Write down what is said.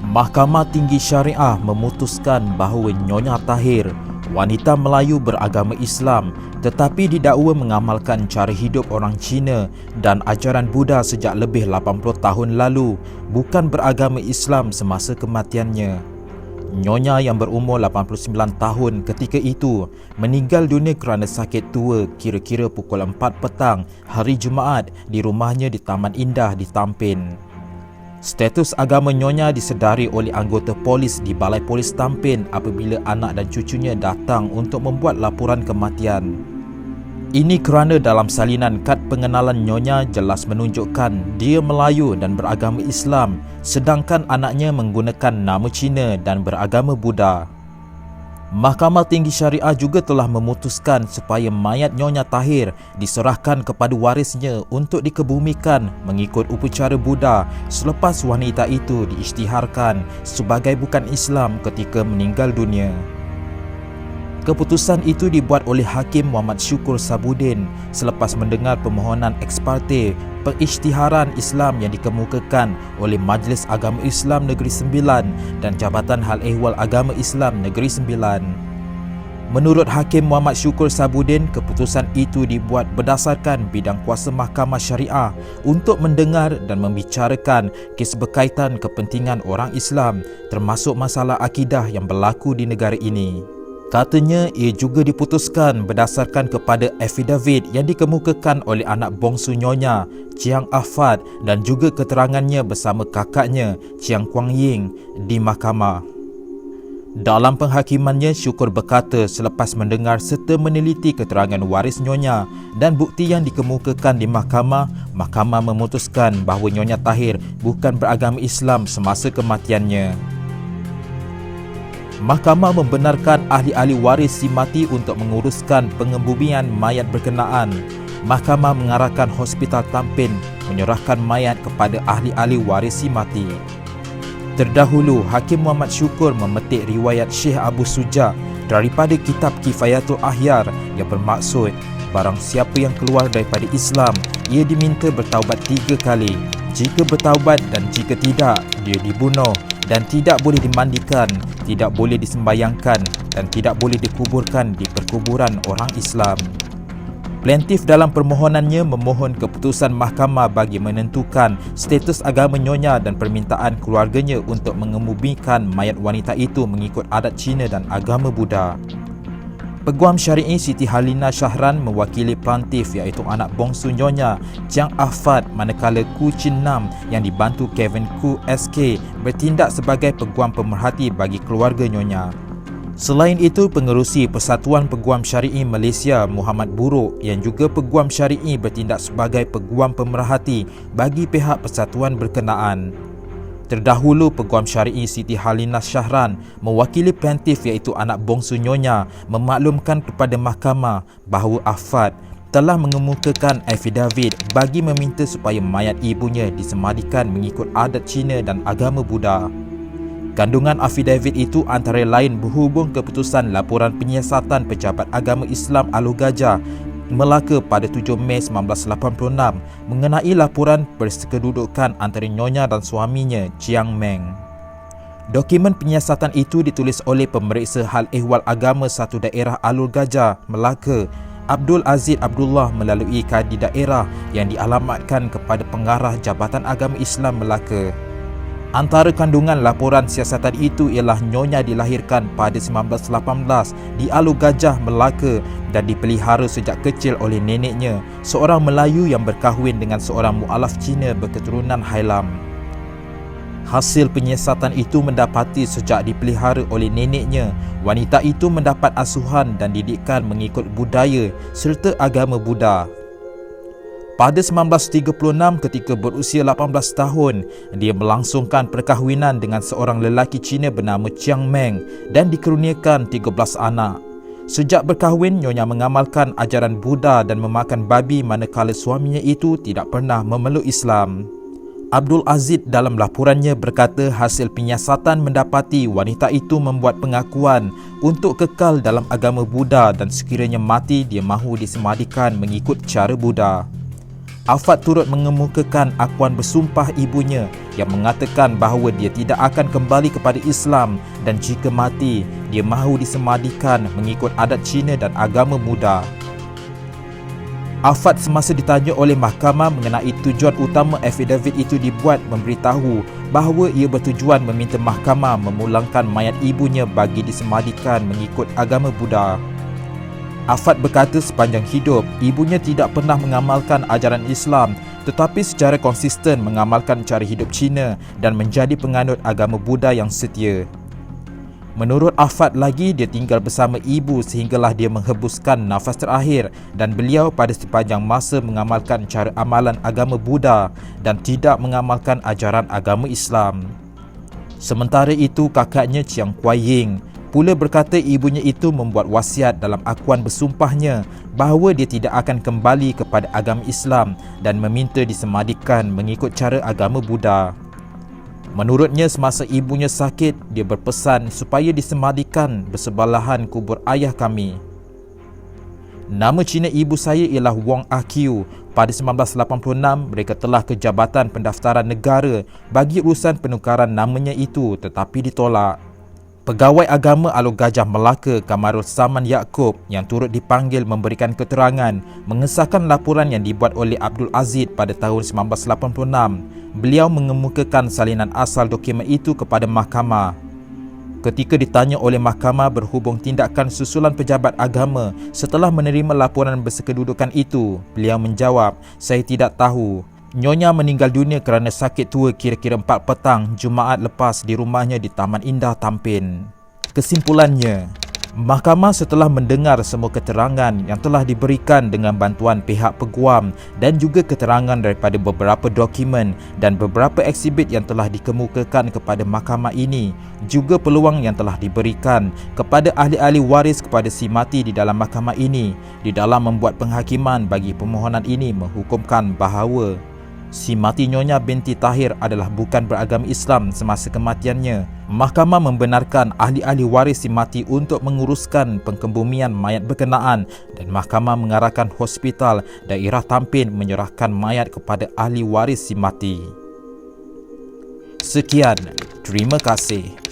Mahkamah Tinggi Syariah memutuskan bahawa Nyonya Tahir, wanita Melayu beragama Islam tetapi didakwa mengamalkan cara hidup orang Cina dan ajaran Buddha sejak lebih 80 tahun lalu, bukan beragama Islam semasa kematiannya. Nyonya yang berumur 89 tahun ketika itu meninggal dunia kerana sakit tua kira-kira pukul 4 petang hari Jumaat di rumahnya di Taman Indah di Tampin. Status agama Nyonya disedari oleh anggota polis di Balai Polis Tampin apabila anak dan cucunya datang untuk membuat laporan kematian. Ini kerana dalam salinan kad pengenalan Nyonya jelas menunjukkan dia Melayu dan beragama Islam, sedangkan anaknya menggunakan nama Cina dan beragama Buddha. Mahkamah Tinggi Syariah juga telah memutuskan supaya mayat Nyonya Tahir diserahkan kepada warisnya untuk dikebumikan mengikut upacara Buddha selepas wanita itu diisytiharkan sebagai bukan Islam ketika meninggal dunia. Keputusan itu dibuat oleh Hakim Muhammad Syukur Sabudin selepas mendengar permohonan ex parte pengisytiharan Islam yang dikemukakan oleh Majlis Agama Islam Negeri Sembilan dan Jabatan Hal Ehwal Agama Islam Negeri Sembilan. Menurut Hakim Muhammad Syukur Sabudin, keputusan itu dibuat berdasarkan bidang kuasa Mahkamah Syariah untuk mendengar dan membicarakan kes berkaitan kepentingan orang Islam termasuk masalah akidah yang berlaku di negara ini. Katanya ia juga diputuskan berdasarkan kepada afidavit yang dikemukakan oleh anak bongsu Nyonya, Chiang Affat, dan juga keterangannya bersama kakaknya, Chiang Kuang Ying, di mahkamah. Dalam penghakimannya, Syukur berkata selepas mendengar serta meneliti keterangan waris Nyonya dan bukti yang dikemukakan di mahkamah, mahkamah memutuskan bahawa Nyonya Tahir bukan beragama Islam semasa kematiannya. Mahkamah membenarkan ahli-ahli waris si mati untuk menguruskan pengebumian mayat berkenaan. Mahkamah mengarahkan Hospital Tampin menyerahkan mayat kepada ahli-ahli waris si mati. Terdahulu, Hakim Muhammad Syukur memetik riwayat Syekh Abu Suja daripada kitab Kifayatul Ahyar yang bermaksud barang siapa yang keluar daripada Islam, ia diminta bertaubat 3 kali. Jika bertaubat dan jika tidak, dia dibunuh dan tidak boleh dimandikan, tidak boleh disembayangkan dan tidak boleh dikuburkan di perkuburan orang Islam. Plaintiff dalam permohonannya memohon keputusan mahkamah bagi menentukan status agama Nyonya dan permintaan keluarganya untuk mengebumikan mayat wanita itu mengikut adat Cina dan agama Buddha. Peguam Syari'i Siti Halina Shahran mewakili plaintiff iaitu anak bongsu Nyonya, Chiang Affat, manakala Ku Chin Nam yang dibantu Kevin Ku SK bertindak sebagai peguam pemerhati bagi keluarga Nyonya. Selain itu, pengerusi Persatuan Peguam Syari'i Malaysia Muhammad Buruk yang juga peguam syari'i bertindak sebagai peguam pemerhati bagi pihak persatuan berkenaan. Terdahulu, Peguam Syari'i Siti Halina Shahran mewakili plaintiff iaitu anak bongsu Nyonya memaklumkan kepada mahkamah bahawa Affat telah mengemukakan afidavit bagi meminta supaya mayat ibunya disemadikan mengikut adat Cina dan agama Buddha. Kandungan afidavit itu antara lain berhubung keputusan laporan penyiasatan Pejabat Agama Islam Alor Gajah Melaka pada 7 Mei 1986 mengenai laporan persekedudukan antara Nyonya dan suaminya, Chiang Meng. Dokumen penyiasatan itu ditulis oleh pemeriksa hal ehwal agama satu daerah Alor Gajah, Melaka, Abdul Aziz Abdullah melalui kadi daerah yang dialamatkan kepada pengarah Jabatan Agama Islam Melaka. Antara kandungan laporan siasatan itu ialah Nyonya dilahirkan pada 1918 di Alor Gajah, Melaka dan dipelihara sejak kecil oleh neneknya, seorang Melayu yang berkahwin dengan seorang mualaf Cina berketurunan Hailam. Hasil penyiasatan itu mendapati sejak dipelihara oleh neneknya, wanita itu mendapat asuhan dan didikan mengikut budaya serta agama Buddha. Pada 1936 ketika berusia 18 tahun, dia melangsungkan perkahwinan dengan seorang lelaki Cina bernama Chiang Meng dan dikurniakan 13 anak. Sejak berkahwin, Nyonya mengamalkan ajaran Buddha dan memakan babi manakala suaminya itu tidak pernah memeluk Islam. Abdul Aziz dalam laporannya berkata hasil penyiasatan mendapati wanita itu membuat pengakuan untuk kekal dalam agama Buddha dan sekiranya mati dia mahu disemadikan mengikut cara Buddha. Afat turut mengemukakan akuan bersumpah ibunya yang mengatakan bahawa dia tidak akan kembali kepada Islam dan jika mati, dia mahu disemadikan mengikut adat Cina dan agama Buddha. Afat semasa ditanya oleh mahkamah mengenai tujuan utama affidavit itu dibuat memberitahu bahawa ia bertujuan meminta mahkamah memulangkan mayat ibunya bagi disemadikan mengikut agama Buddha. Afat berkata sepanjang hidup, ibunya tidak pernah mengamalkan ajaran Islam tetapi secara konsisten mengamalkan cara hidup Cina dan menjadi penganut agama Buddha yang setia. Menurut Afat lagi, dia tinggal bersama ibu sehinggalah dia menghembuskan nafas terakhir dan beliau pada sepanjang masa mengamalkan cara amalan agama Buddha dan tidak mengamalkan ajaran agama Islam. Sementara itu, kakaknya Chiang Kuai-ying pula berkata ibunya itu membuat wasiat dalam akuan bersumpahnya bahawa dia tidak akan kembali kepada agama Islam dan meminta disemadikan mengikut cara agama Buddha. Menurutnya, semasa ibunya sakit, dia berpesan supaya disemadikan bersebelahan kubur ayah kami. Nama Cina ibu saya ialah Wong Ah Kiu. Pada 1986, mereka telah ke Jabatan Pendaftaran Negara bagi urusan penukaran namanya itu tetapi ditolak. Pegawai agama Alor Gajah Melaka Kamarul Saman Yaakob yang turut dipanggil memberikan keterangan mengesahkan laporan yang dibuat oleh Abdul Aziz pada tahun 1986. Beliau mengemukakan salinan asal dokumen itu kepada mahkamah. Ketika ditanya oleh mahkamah berhubung tindakan susulan pejabat agama setelah menerima laporan bersekedudukan itu, beliau menjawab, "Saya tidak tahu. Nyonya meninggal dunia kerana sakit tua kira-kira 4 petang Jumaat lepas di rumahnya di Taman Indah Tampin." Kesimpulannya, mahkamah setelah mendengar semua keterangan yang telah diberikan dengan bantuan pihak peguam dan juga keterangan daripada beberapa dokumen dan beberapa eksibit yang telah dikemukakan kepada mahkamah ini, juga peluang yang telah diberikan kepada ahli-ahli waris kepada si mati di dalam mahkamah ini di dalam membuat penghakiman bagi permohonan ini menghukumkan bahawa si mati Nyonya binti Tahir adalah bukan beragama Islam semasa kematiannya. Mahkamah membenarkan ahli-ahli waris si mati untuk menguruskan pengkebumian mayat berkenaan dan mahkamah mengarahkan hospital daerah Tampin menyerahkan mayat kepada ahli waris si mati. Sekian, terima kasih.